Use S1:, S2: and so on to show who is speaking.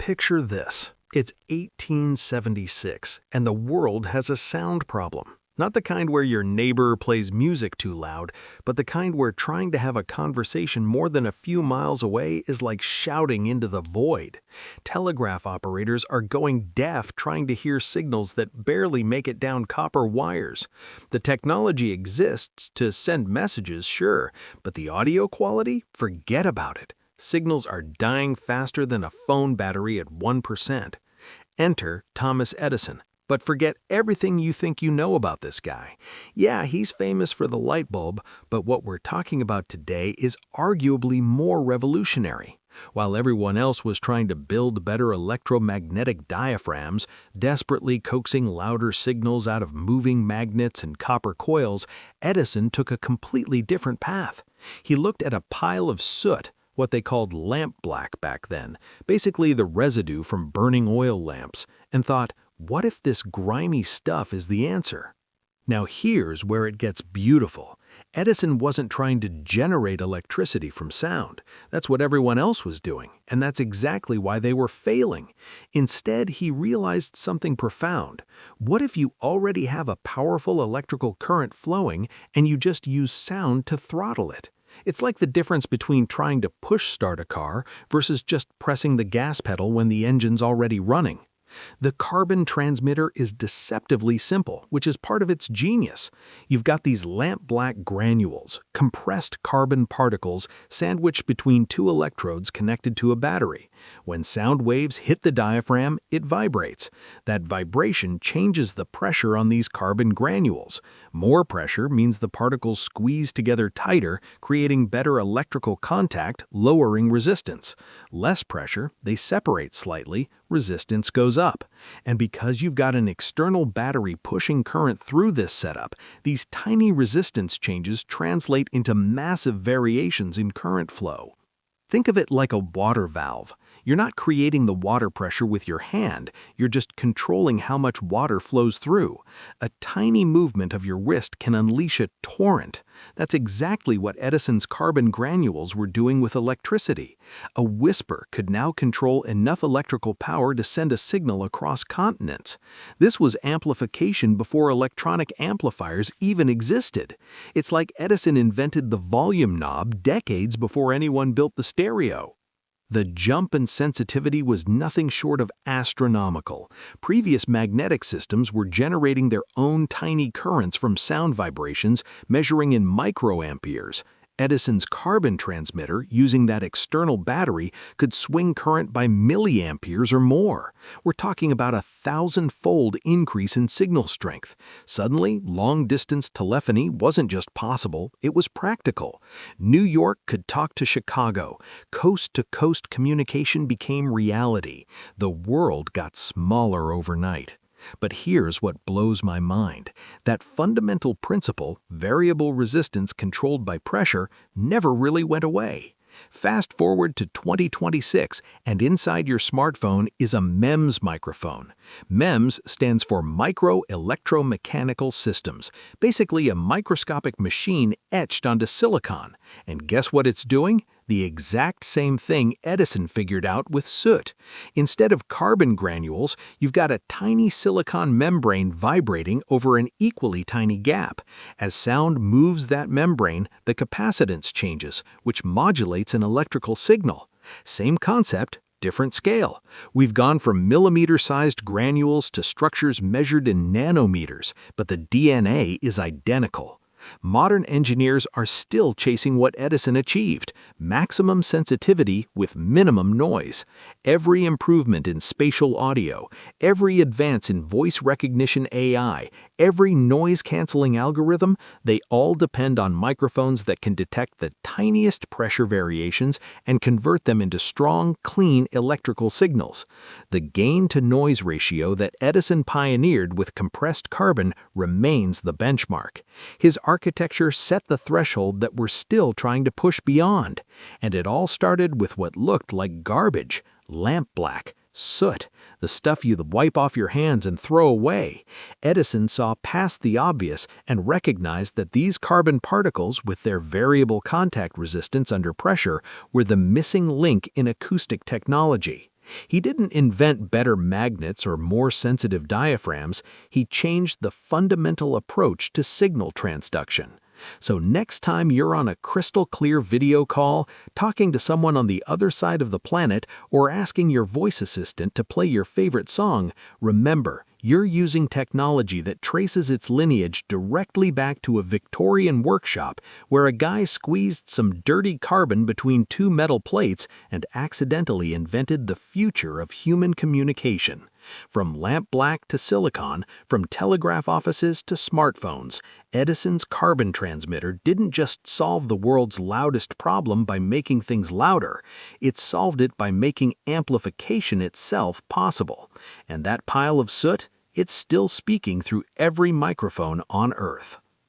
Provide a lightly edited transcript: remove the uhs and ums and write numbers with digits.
S1: Picture this. It's 1876, and the world has a sound problem. Not the kind where your neighbor plays music too loud, but the kind where trying to have a conversation more than a few miles away is like shouting into the void. Telegraph operators are going deaf trying to hear signals that barely make it down copper wires. The technology exists to send messages, sure, but the audio quality? Forget about it. Signals are dying faster than a phone battery at 1%. Enter Thomas Edison. But forget everything you think you know about this guy. Yeah, he's famous for the light bulb, but what we're talking about today is arguably more revolutionary. While everyone else was trying to build better electromagnetic diaphragms, desperately coaxing louder signals out of moving magnets and copper coils, Edison took a completely different path. He looked at a pile of soot, what they called lamp black back then, basically the residue from burning oil lamps, and thought, what if this grimy stuff is the answer? Now here's where it gets beautiful. Edison wasn't trying to generate electricity from sound. That's what everyone else was doing, and that's exactly why they were failing. Instead, he realized something profound. What if you already have a powerful electrical current flowing and you just use sound to throttle it? It's like the difference between trying to push start a car versus just pressing the gas pedal when the engine's already running. The carbon transmitter is deceptively simple, which is part of its genius. You've got these lamp-black granules, compressed carbon particles sandwiched between two electrodes connected to a battery. When sound waves hit the diaphragm, it vibrates. That vibration changes the pressure on these carbon granules. More pressure means the particles squeeze together tighter, creating better electrical contact, lowering resistance. Less pressure, they separate slightly, resistance goes up. And because you've got an external battery pushing current through this setup, these tiny resistance changes translate into massive variations in current flow. Think of it like a water valve. You're not creating the water pressure with your hand, you're just controlling how much water flows through. A tiny movement of your wrist can unleash a torrent. That's exactly what Edison's carbon granules were doing with electricity. A whisper could now control enough electrical power to send a signal across continents. This was amplification before electronic amplifiers even existed. It's like Edison invented the volume knob decades before anyone built the stereo. The jump in sensitivity was nothing short of astronomical. Previous magnetic systems were generating their own tiny currents from sound vibrations, measuring in microamperes. Edison's carbon transmitter, using that external battery, could swing current by milliamperes or more. We're talking about a 1,000-fold increase in signal strength. Suddenly, long-distance telephony wasn't just possible, it was practical. New York could talk to Chicago. Coast-to-coast communication became reality. The world got smaller overnight. But here's what blows my mind. That fundamental principle, variable resistance controlled by pressure, never really went away. Fast forward to 2026, and inside your smartphone is a MEMS microphone. MEMS stands for Micro Electromechanical Systems, basically a microscopic machine etched onto silicon. And guess what it's doing? The exact same thing Edison figured out with soot. Instead of carbon granules, you've got a tiny silicon membrane vibrating over an equally tiny gap. As sound moves that membrane, the capacitance changes, which modulates an electrical signal. Same concept, different scale. We've gone from millimeter-sized granules to structures measured in nanometers, but the DNA is identical. Modern engineers are still chasing what Edison achieved, maximum sensitivity with minimum noise. Every improvement in spatial audio, every advance in voice recognition AI, every noise-canceling algorithm, they all depend on microphones that can detect the tiniest pressure variations and convert them into strong, clean electrical signals. The gain-to-noise ratio that Edison pioneered with compressed carbon remains the benchmark. His architecture set the threshold that we're still trying to push beyond. And it all started with what looked like garbage, lamp black, soot, the stuff you'd wipe off your hands and throw away. Edison saw past the obvious and recognized that these carbon particles, with their variable contact resistance under pressure, were the missing link in acoustic technology. He didn't invent better magnets or more sensitive diaphragms, he changed the fundamental approach to signal transduction. So next time you're on a crystal clear video call, talking to someone on the other side of the planet, or asking your voice assistant to play your favorite song, remember, you're using technology that traces its lineage directly back to a Victorian workshop where a guy squeezed some dirty carbon between two metal plates and accidentally invented the future of human communication. From lamp black to silicon, from telegraph offices to smartphones, Edison's carbon transmitter didn't just solve the world's loudest problem by making things louder, it solved it by making amplification itself possible. And that pile of soot? It's still speaking through every microphone on Earth.